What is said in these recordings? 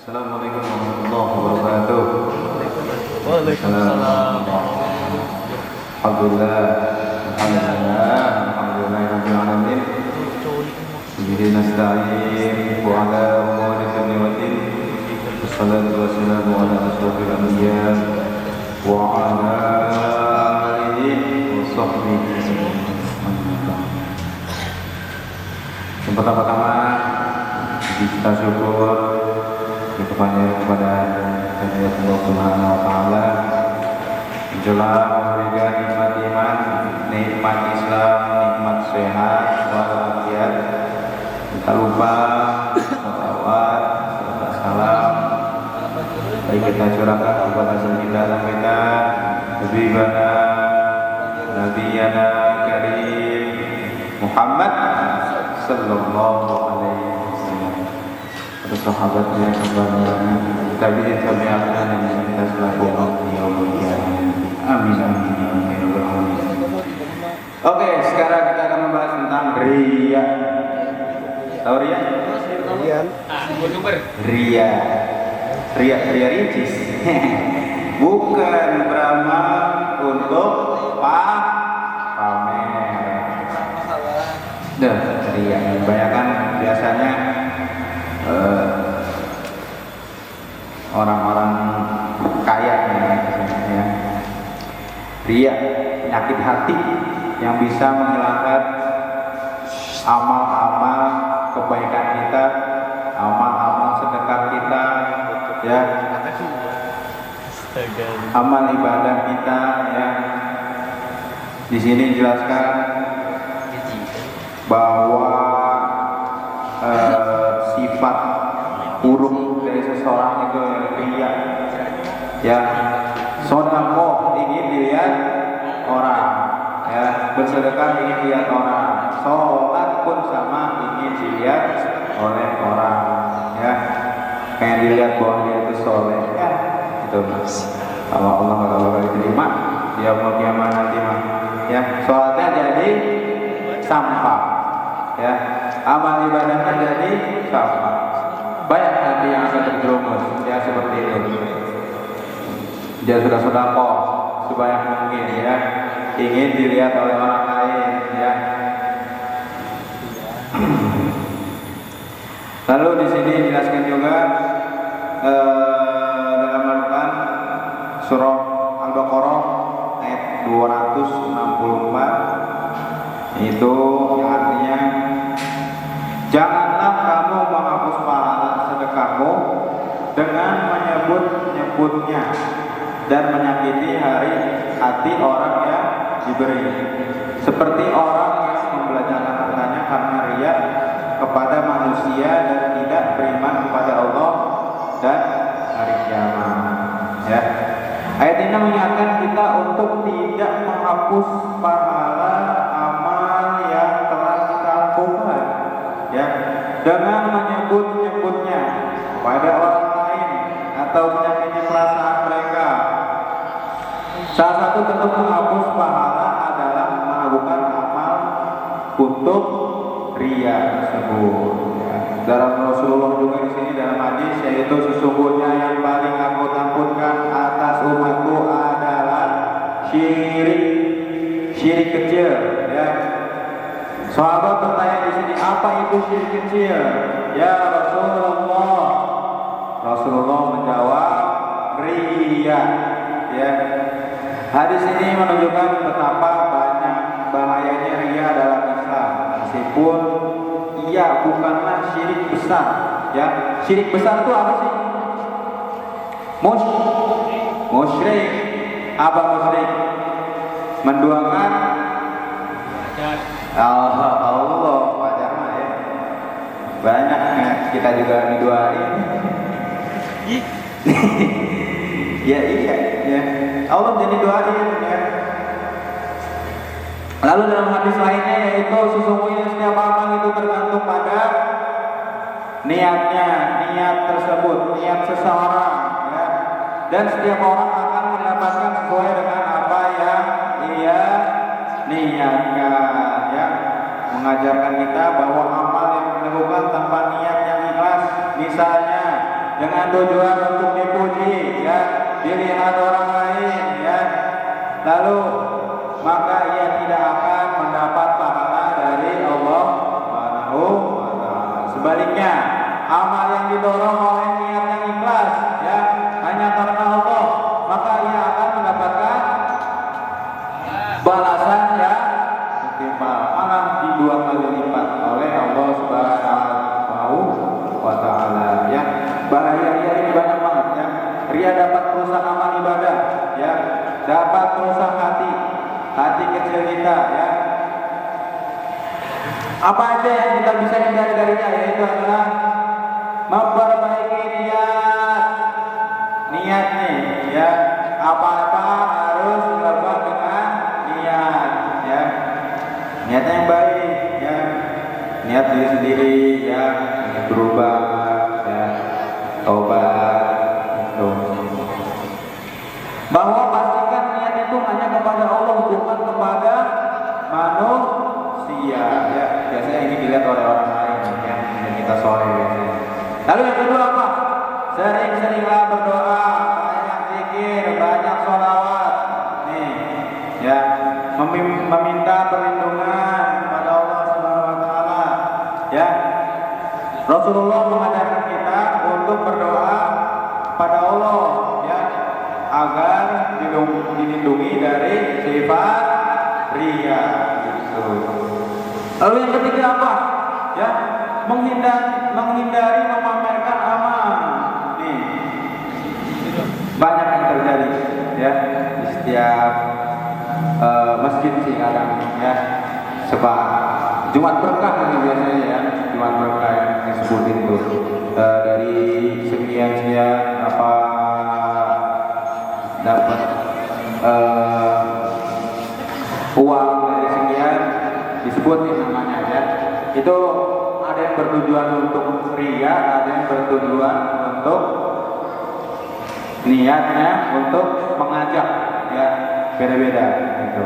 Assalamualaikum warahmatullahi wabarakatuh. Waalaikumsalam. Alhamdulillahirabbil alamin. Bihi nasta'in wa ala umuri dunya wa din. Wassalatu wassalamu ala asyrofil anbiya wa ala alihi wa sahbihi ajma'in. Yang pertama-tama kita syukur kepada Allah Subhanahu wa taala menjelang memberikan nikmat iman, nikmat Islam, nikmat sehat walafiat. Tak lupa salawat serta salam baik kita curahkan kepada kita dan kita habibana nabiyana karim Muhammad sallallahu alaihi wasallam, para sahabatnya, keluarganya, tabi'in tabi'atnya dan kita selaku yaumul qiyamah. Amin amin amin ya rabbal alamin. Oke, sekarang kita akan membahas tentang riya. Tahu riya? Riya. Riya ricis. Bukan beramal untuk pamer. Riya. Kebanyakan biasanya orang-orang kaya ya. Riya, penyakit hati yang bisa menghilangkan amal-amal kebaikan kita, amal-amal sedekah kita, ya, amal ibadah kita, ya. Di sini dijelaskan bahwa sifat buruk dari seseorang itu riya, ya. Sedekah ingin dilihat orang, ya. Bersedekah ingin dilihat orang, sholat pun sama ingin dilihat oleh orang, ya. Kayak dilihat bahwa dia itu soleh, ya. Itu kalau Allah nggak bakal diterima, dia mau kiamat nanti mah, ya. Sholatnya jadi sampah, ya. Amal ibadahnya jadi sampah. Banyak hati yang akan terjerumus, ya, seperti itu. Dia sudah sedekah sebanyak mungkin, ya, ingin dilihat oleh orang lain, ya. Lalu di sini dijelaskan juga dalam Al-Quran surah Al-Baqarah ayat 264, itu yang artinya, janganlah kamu menghapus pahala sedekahmu dengan menyebut-nyebutnya dan menyakiti hati orang yang diberi, seperti orang yang membelanjakan hartanya karena riya kepada manusia dan tidak beriman kepada Allah dan hari kiamat, ya. Ayat ini mengingatkan kita untuk tidak menghapus pahala amal yang telah kita lakukan, ya, dengan menyebut-nyebutnya pada orang lain atau menyakiti perasaan mereka. Salah satu bentuk menghapus pahala adalah melakukan amal untuk riya tersebut. Dalam Rasulullah juga di sini dalam hadis, yaitu sesungguhnya yang paling aku takutkan atas umatku adalah syirik kecil, ya. Sahabat bertanya di sini, apa itu syirik kecil? Ya Rasulullah. Rasulullah menjawab, riya, ya. Hadis ini menunjukkan betapa banyak bahayanya riya dalam Islam. Meskipun ia bukanlah syirik besar, ya. Syirik besar itu apa sih? Musyrik. Apa musyrik? Menduakan Allah, wajar mah, ya. Banyak, ya. Kita juga diduain. Ya iya, ya. Allah jadi doain, ya. Lalu dalam hadis lainnya, yaitu sesungguhnya setiap amal itu tergantung pada niatnya, niat tersebut, niat seseorang, ya. Dan setiap orang akan mendapatkan sesuai dengan apa yang ia niatkan, ya. Mengajarkan kita bahwa amal yang dilakukan tanpa niat yang ikhlas, misalnya dengan tujuan untuk dipuji, ya, dilihat orang lain, ya, lalu maka ia tidak akan mendapat pahala dari Allah Subhanahu wa Ta'ala. Sebaliknya, amal yang didorong oleh niat yang ikhlas, ya, hanya karena Allah, maka ia akan mendapatkan balasan yang setimpal, malah di 2 kali lipat oleh Allah Subhanahu wa Ta'ala. Ya, bahaya ini banyak banget, ya. Ria dapat merusak amal ibadah, ya, dapat merusak hati kecil kita, ya. Apa aja yang kita bisa hindari darinya, yaitu adalah memperbaiki niat nih, ya, apa-apa harus dilakukan dengan niat, ya, niatnya yang baik, ya, niat diri sendiri, ya, berubah, ya, taubat, itu. Bahwa pastikan niat itu hanya kepada Allah, bukan kepada manusia, ya. Biasanya ini dilihat oleh orang lain, ya, yang kita soleh, ya. Lalu yang kedua apa? Sering-seringlah berdoa, banyak zikir, banyak sholawat, nih, ya, meminta perlindungan kepada Allah Subhanahu wa Ta'ala, ya. Rasulullah mengajarkan kita untuk berdoa pada Allah, ya, agar dilindungi dari sifat riya, gitu. Lalu yang ketiga apa? Ya, menghindari memamerkan amal. Nih, banyak yang terjadi, ya, di setiap masjid sekarang, ya. Sebab Jumat berkah ini biasanya, ya, Jumat berkah yang disebutin tuh, dari sekian apa dapat uang dari sekian, disebut nih namanya, ya. Itu ada yang bertujuan untuk ria, ada yang bertujuan untuk niatnya untuk mengajak, ya, beda-beda, gitu.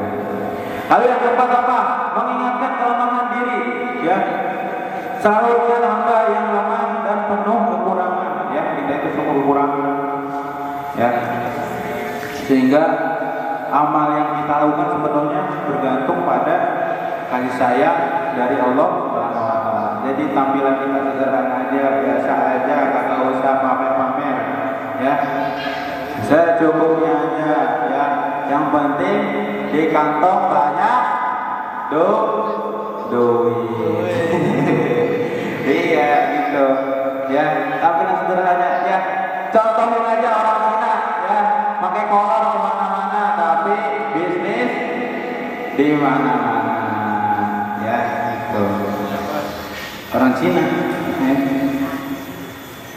Lalu yang keempat apa? Mengingatkan kelemahan diri, ya. Seharusnya hamba yang lemah dan penuh kekurangan, ya, kita itu semua kekurangan, ya. Sehingga amal yang kita lakukan sebetulnya bergantung pada kasih sayang dari Allah Subhanahu wa Ta'ala. Jadi tampilan kita sederhana aja, biasa aja, kagak usah pamer-pamer, ya. Secukupnya aja, ya. Yang penting di kantong banyak duit. Iya, gitu, ya. Tampilan sederhana, ya. Contohin aja orang Cina, ya, pakai kolor kemana-mana, tapi bisnis di mana-mana, ya, gitu. Orang Cina, ya,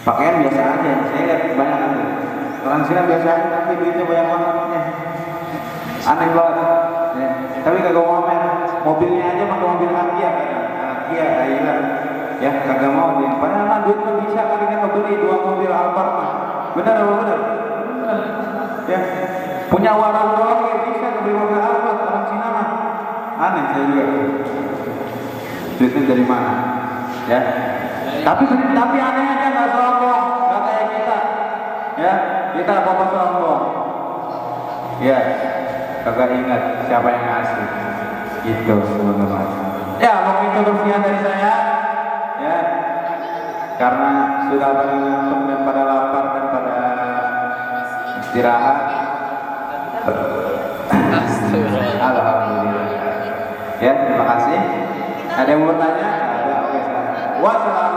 pakaian biasa aja, saya lihat banyak itu. Orang Cina biasa aja, tapi duitnya banyak banget, ya. Aneh banget, ya. Tapi kagak mau main, mobilnya aja pakai mobil Agia, Agia, Thailand, ya, kagak mau dia. Padahal mah duit mah bisa kali kita beli 2 mobil Alphard mah. Benar apa benar? Benar, ya. Punya warung doang ya bisa beli mobil Alphard, orang Cina mah. Aneh saya juga. Duitnya dari mana? Ya. Tapi aneh aja, nggak sombong, nggak kayak kita, ya. Kita apa sombong, ya. Kagak ingat siapa yang ngasih, gitu, teman-teman. Ya, mungkin itu sekian dari saya, ya. Karena sudah pada ngantuk dan pada lapar dan pada istirahat. Alhamdulillah. Ya, terima kasih. Ada yang mau bertanya? Ada. Oke, silakan. Wassalamualaikum.